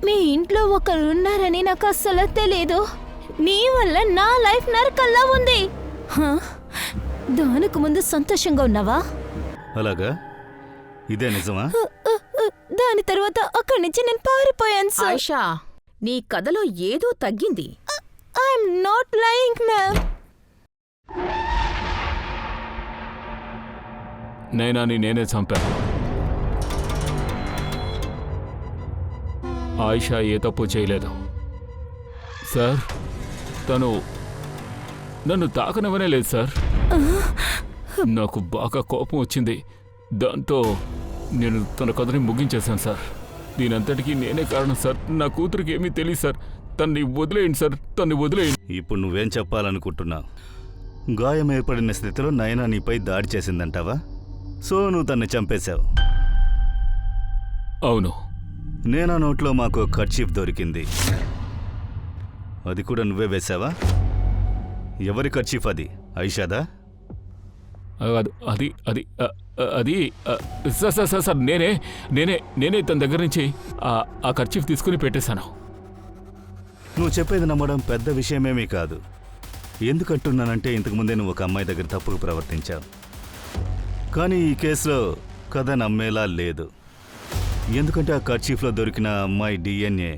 మీ ఇంట్లో ఒకరు ఉన్నారని నాకు అస్సలు తెలీదు. నీ వల్ల నా లైఫ్ నరకల్లా ఉంది. దానికి ముందు సంతోషంగా ఉన్నావా? అలాగా? ఇదే నిజమా? దాని తర్వాత అక్కడి నుంచి నేను పారిపోయాను సార్. ఆయిషా, నీ కథలో ఏదో తగ్గింది. I'm not lying ma'am. నైనాని నేనే చంపాను. ఆయిషా ఏ తప్పు చేయలేదు సార్. తను నన్ను తాకనివ్వనే లేదు సార్. నాకు బాగా కోపం వచ్చింది. దాంతో నేను తన కథని ముగించేశాను సార్. దీనంతటికీ నేనే కారణం సార్. నా కూతురికి ఏమీ తెలియదు సార్. తన్ని వదిలేయండి సార్, తన్ని వదిలేయండి. ఇప్పుడు నువ్వేం చెప్పాలనుకుంటున్నావు? గాయం ఏర్పడిన స్థితిలో నైనా నీపై దాడి చేసిందంటావా? సో నువ్వు తన్ని చంపేశావు. అవును. నేనా నోట్లో మాకు కర్చీఫ్ దొరికింది. అది కూడా నువ్వే వేశావా? ఎవరి కర్చీఫ్ అది? ఐషాదా? అది అది అది సార్ సార్ సార్ సార్ నేనే నేనే నేనే తన దగ్గర నుంచి ఆ ఖర్చీఫ్ తీసుకుని పెట్టేశాను. నువ్వు చెప్పేది నమ్మడం పెద్ద విషయమేమీ కాదు. ఎందుకంటున్నానంటే ఇంతకుముందే నువ్వు ఒక అమ్మాయి దగ్గర తప్పుకు ప్రవర్తించావు. కానీ ఈ కేసులో కథ నమ్మేలా లేదు. ఎందుకంటే ఆ కర్చీఫ్లో దొరికిన అమ్మాయి డిఎన్ఏ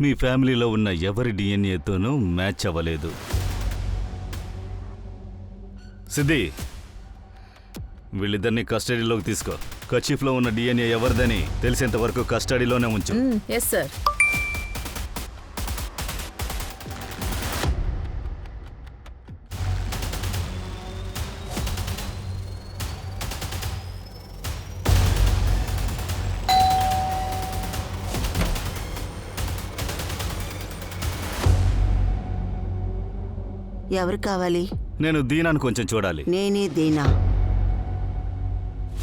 మీ ఫ్యామిలీలో ఉన్న ఎవరి డిఎన్ఏతోనూ మ్యాచ్ అవ్వలేదు. సిద్ధి, వీళ్ళిద్దరిని కస్టడీలోకి తీసుకో. కర్చీఫ్లో ఉన్న డిఎన్ఏ ఎవరిదని తెలిసేంత వరకు కస్టడీలోనే ఉంచు. Yes sir. ఎవరు కావాలి? నేను దీనాను కొంచెం చూడాలి. నేనే దీనా.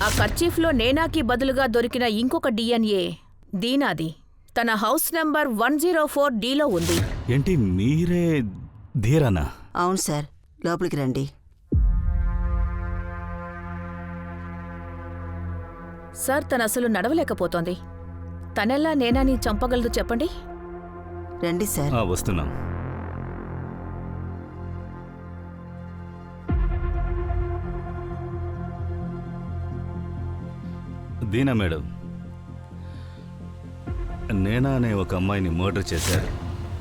ఆ కర్చీఫ్లో నేనాకి బదులుగా దొరికిన ఇంకొక డిఎన్ఏ దీనాది. తన హౌస్ నంబర్ 104Dలో ఉంది. ఏంటి మీరే ధీరానా? అవును సార్, లోపలికి రండి. సార్, తను అసలు నడవలేకపోతోంది. తనెలా నేనాని చంపగలదు చెప్పండి? రండి సార్. వస్తున్నాం. దీనా మేడం, నేనా అనే ఒక అమ్మాయిని మర్డర్ చేశారు.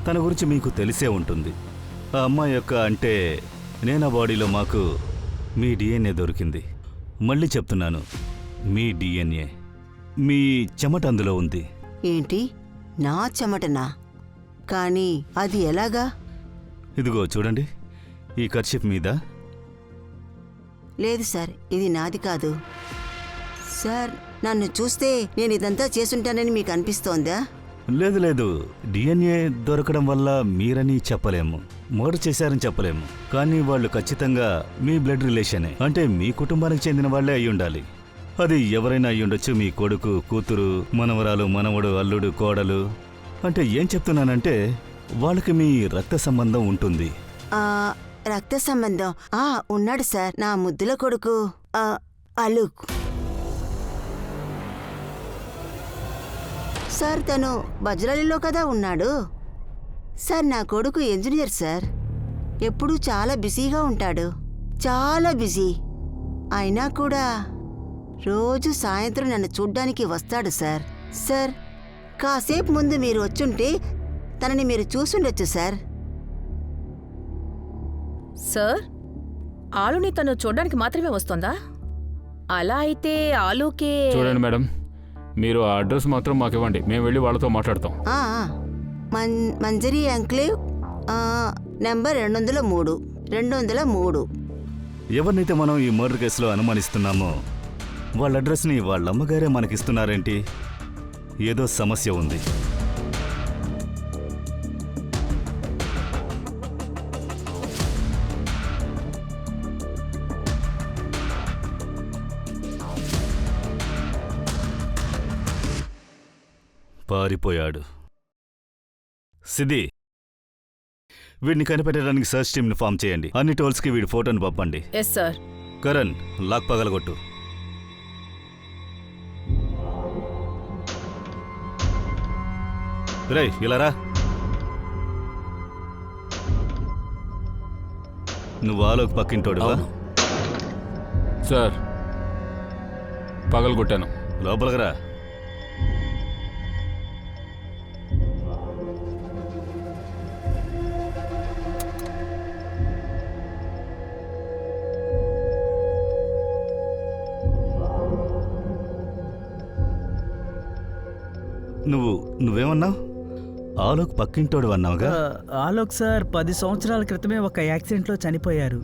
తన గురించి మీకు తెలిసే ఉంటుంది. ఆ అమ్మాయి యొక్క అంటే నేనా బాడీలో మాకు మీ డిఎన్ఏ దొరికింది. మళ్ళీ చెప్తున్నాను, మీ డిఎన్ఏ. మీ చెమట అందులో ఉంది. ఏంటి, నా చెమటనా? కానీ అది ఎలాగా? ఇదిగో చూడండి, ఈ కర్చీఫ్ మీద. లేదు సార్, ఇది నాది కాదు. సార్, నన్ను చూస్తే నేను ఇదంతా చేసుంటానని మీకు అనిపిస్తోందా? లేదు లేదు, డిఎన్ఏ దొరకడం వల్ల మీరని చెప్పలేము, మర్డర్ చేశారని చెప్పలేము. కానీ వాళ్ళు ఖచ్చితంగా మీ బ్లడ్ రిలేషనే, అంటే మీ కుటుంబానికి చెందిన వాళ్లే అయి ఉండాలి. అది ఎవరైనా అయి ఉండొచ్చు. మీ కొడుకు, కూతురు, మనవరాలు, మనవడు, అల్లుడు, కోడలు. అంటే ఏం చెప్తున్నానంటే వాళ్ళకి మీ రక్త సంబంధం ఉంటుంది. రక్త సంబంధం ఉన్నాడు సార్. నా ముద్దుల కొడుకు అలుక్ సార్. తను బజ్రాలిలో కదా ఉన్నాడు సార్. నా కొడుకు ఇంజనీర్ సార్. ఎప్పుడూ చాలా బిజీగా ఉంటాడు, చాలా బిజీ. అయినా కూడా రోజు సాయంత్రం నన్ను చూడ్డానికి వస్తాడు సార్. సార్, కాసేపు ముందు మీరు వచ్చుంటే తనని మీరు చూసుండొచ్చు సార్. సార్, ఆలుని తను చూడ్డానికి మాత్రమే వస్తోందా? అలా అయితే ఆలుకే... చూడండి మేడం, మీరు ఆ అడ్రస్ మాత్రం మాకు ఇవ్వండి. మేము వెళ్ళి వాళ్ళతో మాట్లాడతాం. మంజరి ఎంక్లేవ్, నెంబర్ 203. ఎవరినైతే మనం ఈ మర్డర్ కేసులో అనుమానిస్తున్నామో వాళ్ళ అడ్రస్ని వాళ్ళ అమ్మగారే మనకిస్తున్నారేంటి? ఏదో సమస్య ఉంది. పారిపోయాడు. సిద్ధి, వీడిని కనిపెట్టడానికి సర్చ్ టీమ్ని ఫామ్ చేయండి. అన్ని టోల్స్కి వీడి ఫోటోని పంపండి. Yes sir. కరణ్, లాక్ పగలగొట్టు. రేయ్, ఇలా రా. నువ్వు ఆలోకి పక్కింటోడువా? సార్, పగలగొట్టాను. లోపలికి రా. నువ్వేమన్నావు? ఆలోక్ పక్కింటోడు అన్నావుగా. ఆలోక్ సార్ 10 సంవత్సరాల క్రితమే ఒక యాక్సిడెంట్లో చనిపోయారు.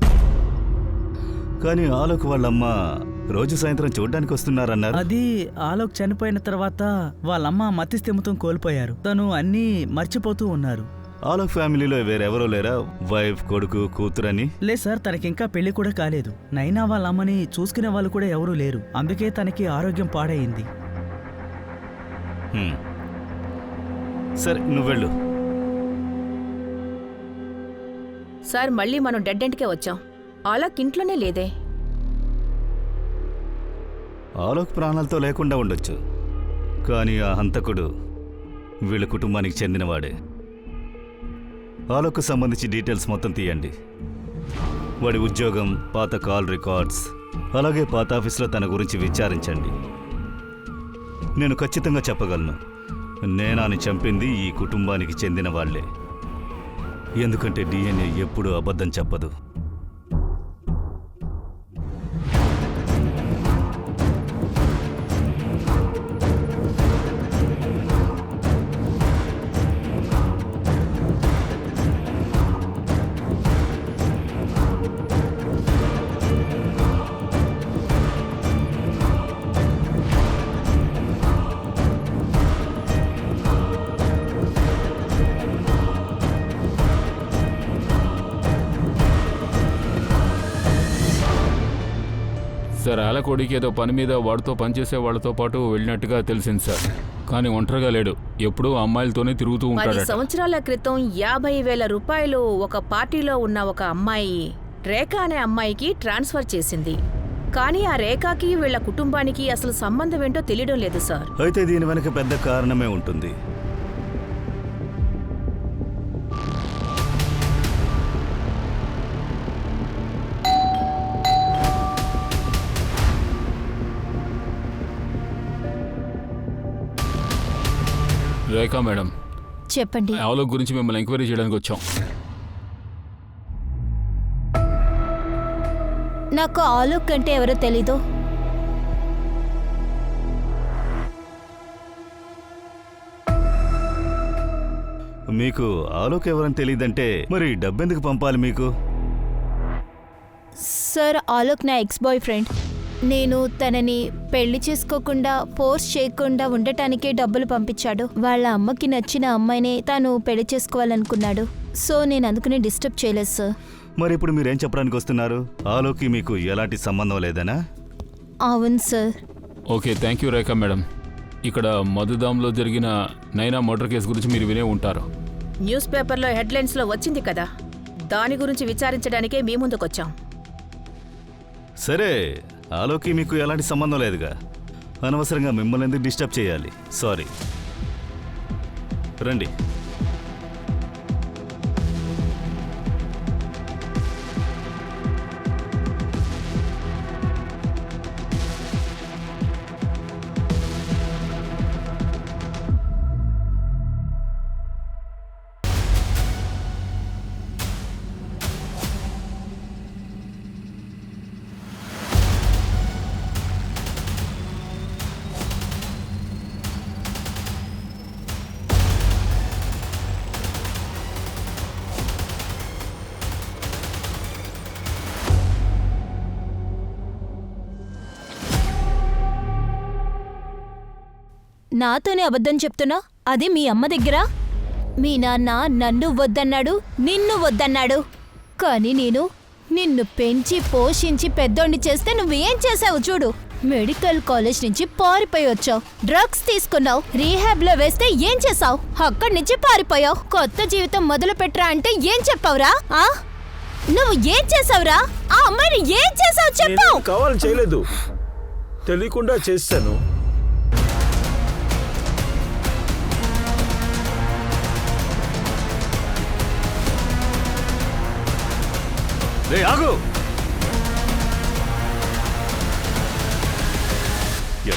కానీ ఆలోక్ వాళ్ళమ్మ రోజు సాయంత్రం చూడ్డానికి వస్తున్నారన్నారు. అది ఆలోక్ చనిపోయిన తర్వాత వాళ్ళమ్మ మతిస్థిమితం కోల్పోయారు. తను అన్నీ మర్చిపోతూ ఉన్నారు. ఆలోక్ ఫ్యామిలీలో వేరెవరో లేరా? వైఫ్, కొడుకు, కూతురని? లేదు సార్, తనకింకా పెళ్లి కూడా కాలేదు. నైనా వాళ్ళ అమ్మని చూసుకునే వాళ్ళు కూడా ఎవరూ లేరు. అందుకే తనకి ఆరోగ్యం పాడైంది. సరే, నువ్వెళ్ళు. సార్, మళ్ళీ మనం డెడ్ ఎండ్కే వచ్చాం. ఆలోక్ ఇంట్లోనే లేదే. ఆలోక్ ప్రాణాలతో లేకుండా ఉండొచ్చు, కానీ ఆ హంతకుడు వీళ్ళ కుటుంబానికి చెందినవాడే. ఆలోక్కు సంబంధించి డీటెయిల్స్ మొత్తం తీయండి. వాడి ఉద్యోగం, పాత కాల్ రికార్డ్స్, అలాగే పాత ఆఫీస్లో తన గురించి విచారించండి. నేను ఖచ్చితంగా చెప్పగలను, నేనాని చంపింది ఈ కుటుంబానికి చెందిన వాళ్లే. ఎందుకంటే DNA ఎప్పుడూ అబద్ధం చెప్పదు. సార్, ఆలకోడికి ఏదో పని మీద వాడితో పనిచేసే వాళ్ళతో పాటు వెళ్ళినట్టుగా తెలిసింది సార్. కానీ ఒంటరిగా లేడు, ఎప్పుడూ అమ్మాయిలతోనే తిరుగుతూ 10 ఉంటాడు. సంవత్సరాల క్రితం 50,000 రూపాయలు ఒక పార్టీలో ఉన్న ఒక అమ్మాయి రేఖ అనే అమ్మాయికి ట్రాన్స్ఫర్ చేసింది. కానీ ఆ రేఖకి వీళ్ళ కుటుంబానికి అసలు సంబంధం ఏంటో తెలియడం లేదు సార్. అయితే దీని వెనక పెద్ద కారణమే ఉంటుంది. రేఖా మేడం, చెప్పండి. ఆలోక్ గురించి మిమ్మల్ని ఎంక్వైరీ చేయడానికి వచ్చాం. నాకు ఆలోక్ అంటే ఎవరో తెలీదు. మీకు ఆలోక్ ఎవరని తెలియదంటే మరి డబ్బెందుకు పంపాలి మీకు? సార్, ఆలోక్ నా ఎక్స్ బాయ్ ఫ్రెండ్. నేను తనని పెళ్లి చేసుకోకుండా ఫోర్స్ చేయకుండా ఉండటానికే డబ్బులు పంపించాడు. వాళ్ళ అమ్మకి నచ్చిన అమ్మాయినే తాను పెళ్లి చేసుకోవాలనుకున్నాడు. సో నేను అందుకని డిస్టర్బ్ చేయలేదు సార్. మరి ఇప్పుడు మీరేం చెప్పడానికి వస్తున్నారు? ఆలోక్కి మీకు ఎలాంటి సంబంధం లేదనా? అవును sir. Okay, thank you Rekha madam. ఇక్కడ మధుదాంలో జరిగిన నైనా మర్డర్ కేసు గురించి మీరు వినే ఉంటారు. న్యూస్ పేపర్లో హెడ్లైన్స్లో వచ్చింది కదా, దాని గురించి విచారించడానికే మీ ముందుకొచ్చాం. సరే, ఆలోక్కి మీకు ఎలాంటి సంబంధం లేదుగా. అనవసరంగా మిమ్మల్ని ఎందుకు డిస్టర్బ్ చేయాలి? సారీ, రండి. నాతోనే అబద్ధం చెప్తున్నా, అది మీ అమ్మ దగ్గర. మీ నాన్న నన్ను వద్దన్నాడు, నిన్ను వద్దన్నాడు. కానీ నేను నిన్ను పెంచి పోషించి పెద్దోడిని చేస్తే నువ్వేం చేసావు చూడు. మెడికల్ కాలేజ్ నుంచి పారిపోయి వచ్చావు, డ్రగ్స్ తీసుకున్నావు, రీహాబ్లో వేస్తే ఏం చేసావు? అక్కడి నుంచి పారిపోయావు. కొత్త జీవితం మొదలు పెట్టరా అంటే ఏం చెప్పావురా? నువ్వు ఏం చేసావురా? ఆ అమ్మాయిని ఏం చేసావు చెప్పు. కావాలని చేయలేదు, తెలియకుండా చేశాను. ఆగు.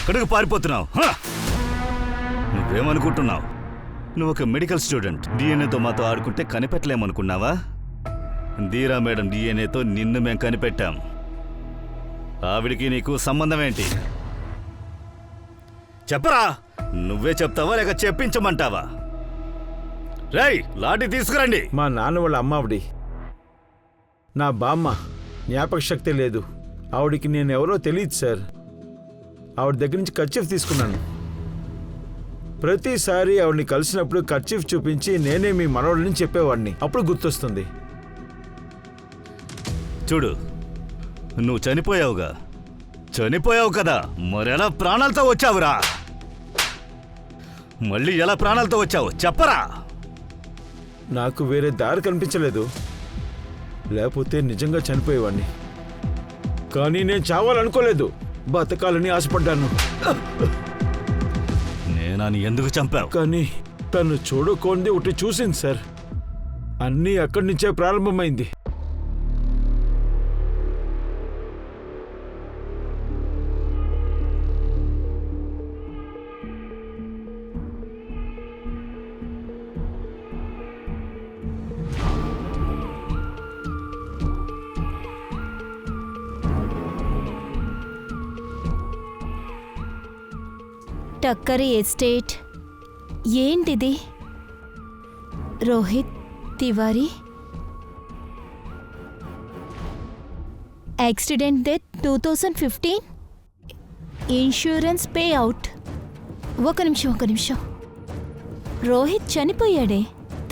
ఎక్కడికి పారిపోతున్నావు? నువ్వేమనుకుంటున్నావు? నువ్వు ఒక మెడికల్ స్టూడెంట్. డిఎన్ఏతో మాతో ఆడుకుంటే కనిపెట్టలేమనుకున్నావా? దీరా మేడం డిఎన్ఏతో నిన్ను మేం కనిపెట్టాం. ఆవిడికి నీకు సంబంధం ఏంటి? చెప్పరా? నువ్వే చెప్తావా లేక చెప్పించమంటావా? రేయ్, లాఠీ తీసుకురండి. మా నాన్న వాళ్ళ అమ్మ ఆవిడి. నా బామ్మ. జ్ఞాపక శక్తి లేదు. ఆవిడికి నేను ఎవరో తెలియదు సార్. ఆవిడ దగ్గర నుంచి కర్చీఫ్ తీసుకున్నాను. ప్రతిసారి ఆవిడని కలిసినప్పుడు కర్చీఫ్ చూపించి నేనే మీ మనవడిని చెప్పేవాడిని. అప్పుడు గుర్తొస్తుంది. చూడు, నువ్వు చనిపోయావుగా. చనిపోయావు కదా, మరెలా ప్రాణాలతో వచ్చావురా? మళ్ళీ ఎలా ప్రాణాలతో వచ్చావు చెప్పరా? నాకు వేరే దారి కనిపించలేదు. లేకపోతే నిజంగా చనిపోయేవాడిని. కానీ నేను చావాలనుకోలేదు. బతకాలని ఆశపడ్డాను. నేనని ఎందుకు చంపావు? కానీ తను చూడకోంది ఒకటి చూసింది సార్. అన్నీ అక్కడి నుంచే ప్రారంభమైంది. టక్కరి ఎస్టేట్. ఏంటిది? Rohit Tiwari accident death 2015. Insurance pay out. ఒక నిమిషం. రోహిత్ చనిపోయాడే.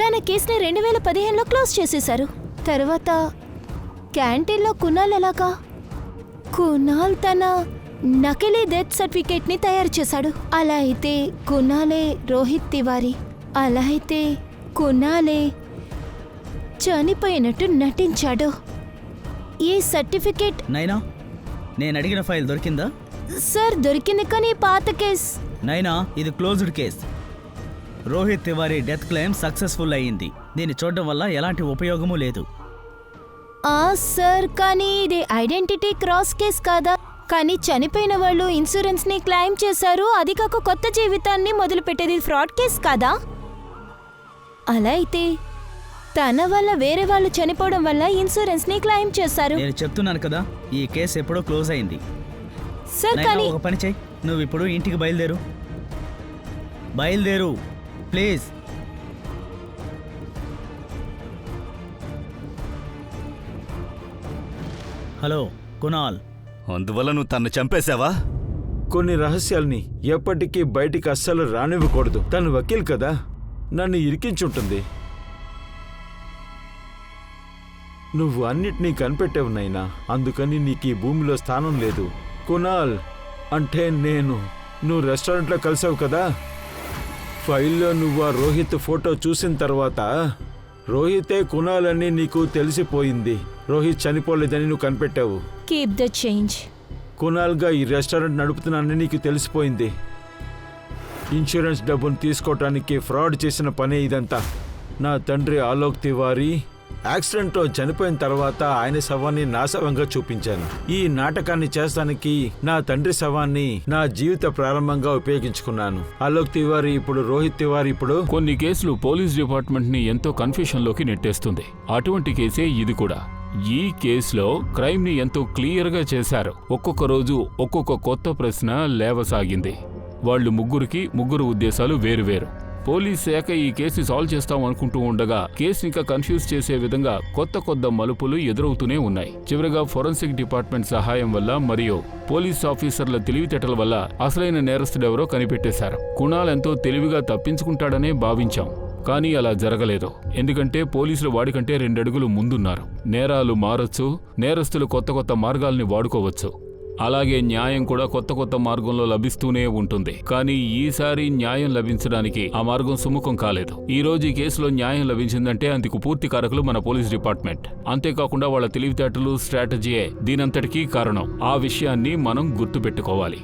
తన కేసుని 2015లో క్లోజ్ చేసేశారు. తర్వాత క్యాంటీన్లో కునాల్ ఎలాగా? కునాల్ తన నకిలీ డెత్ సర్టిఫికేట్ని తయారు చేశాడు. అలా అయితే కునాలే రోహిత్ తివారీ. అలా అయితే కునాలే చనిపోయినట్టు నటించాడు. ఈ సర్టిఫికేట్ నైనా, నేను అడిగిన ఫైల్ దొరికిందా? సార్ దొరికింది, కానీ పాత కేస్. నైనా, ఇది closed case. Rohit Tiwari death claim successful అయ్యింది. దీన్ని చూడడం వల్ల ఎలాంటి ఉపయోగమూ లేదు. సార్, కానీ ఇది ఐడెంటిటీ క్రాస్ కేస్ కాదా? కానీ చనిపోయిన వాళ్ళు ఇన్సూరెన్స్ ని క్లెయిమ్ చేశారు. అది కాక కొత్త జీవితాన్ని మొదలుపెట్టేది ఫ్రాడ్ కేస్ కాదా? అలా అయితే తన వల్ల వేరే వాళ్ళు చనిపోవడం వల్ల ఇన్సూరెన్స్ ని క్లెయిమ్ చేశారు. నేను చెప్తున్నాను కదా, ఈ కేసు ఎప్పుడో క్లోజ్ అయింది. సార్ నైనా, కానీ ఒక పని చెయ్యి. నువ్వు ఇప్పుడు ఇంటికి బయలుదేరు ప్లీజ్. హలో కునాల్. అందువల్ల నువ్వు తన్ను చంపేశావా? కొన్ని రహస్యాల్ని ఎప్పటికీ బయటికి అస్సలు రానివ్వకూడదు. తను వకీల్ కదా, నన్ను ఇరికించుంటుంది. నువ్వు అన్నిటినీ కనిపెట్టావు నైనా. అందుకని నీకు ఈ భూమిలో స్థానం లేదు. కునాల్ అంటే నేను. నువ్వు రెస్టారెంట్లో కలిసావు కదా, ఫైల్లో నువ్వు ఆ రోహిత్ ఫోటో చూసిన తర్వాత రోహితే కునాల్ అని నీకు తెలిసిపోయింది. రోహిత్ చనిపోలేదని నువ్వు కనిపెట్టావు. Keep the change. కునాల్గా ఈ రెస్టారెంట్ నడుపుతున్నానని నీకు తెలిసిపోయింది. ఇన్సూరెన్స్ డబ్బును తీసుకోవటానికి ఫ్రాడ్ చేసిన పనే ఇదంతా. నా తండ్రి ఆలోక్ తివారీ యాక్సిడెంట్లో చనిపోయిన తర్వాత ఆయన శవాన్ని నా శవంగా చూపించాను. ఈ నాటకాన్ని చేస్తానికి నా తండ్రి శవాన్ని నా జీవిత ప్రారంభంగా ఉపయోగించుకున్నాను. ఆలోక్ తివారీ ఇప్పుడు రోహిత్ తివారీ ఇప్పుడు. కొన్ని కేసులు పోలీస్ డిపార్ట్మెంట్ ని ఎంతో కన్ఫ్యూషన్లోకి నెట్టేస్తుంది. అటువంటి కేసే ఇది కూడా. ఈ కేసులో క్రైమ్ ని ఎంతో క్లియర్ గా చేశారు. ఒక్కొక్క రోజు ఒక్కొక్క కొత్త ప్రశ్న లేవసాగింది. వాళ్ళు ముగ్గురు ఉద్దేశాలు వేరువేరు. పోలీస్ శాఖ ఈ కేసుని సాల్వ్ చేస్తాం అనుకుంటూ ఉండగా కేసుని ఇంకా కన్ఫ్యూజ్ చేసే విధంగా కొత్త మలుపులు ఎదురవుతూనే ఉన్నాయి. చివరిగా ఫోరెన్సిక్ డిపార్ట్మెంట్ సహాయం వల్ల మరియు పోలీస్ ఆఫీసర్ల తెలివితేటల వల్ల అసలైన నేరస్తుడెవరో కనిపెట్టేశారు. కునాల్ ఎంతో తెలివిగా తప్పించుకుంటాడనే భావించాం. కానీ అలా జరగలేదు. ఎందుకంటే పోలీసులు వాడికంటే 2 అడుగులు ముందున్నారు. నేరాలు మారొచ్చు, నేరస్తులు కొత్త మార్గాల్ని వాడుకోవచ్చు. అలాగే న్యాయం కూడా కొత్త మార్గంలో లభిస్తూనే ఉంటుంది. కానీ ఈసారి న్యాయం లభించడానికి ఆ మార్గం సుముఖం కాలేదు. ఈ రోజు ఈ కేసులో న్యాయం లభించిందంటే అందుకు పూర్తి కారకులు మన పోలీస్ డిపార్ట్మెంట్. అంతేకాకుండా వాళ్ళ తెలివితేటలు, స్ట్రాటజీయే దీనంతటికీ కారణం. ఆ విషయాన్ని మనం గుర్తుపెట్టుకోవాలి.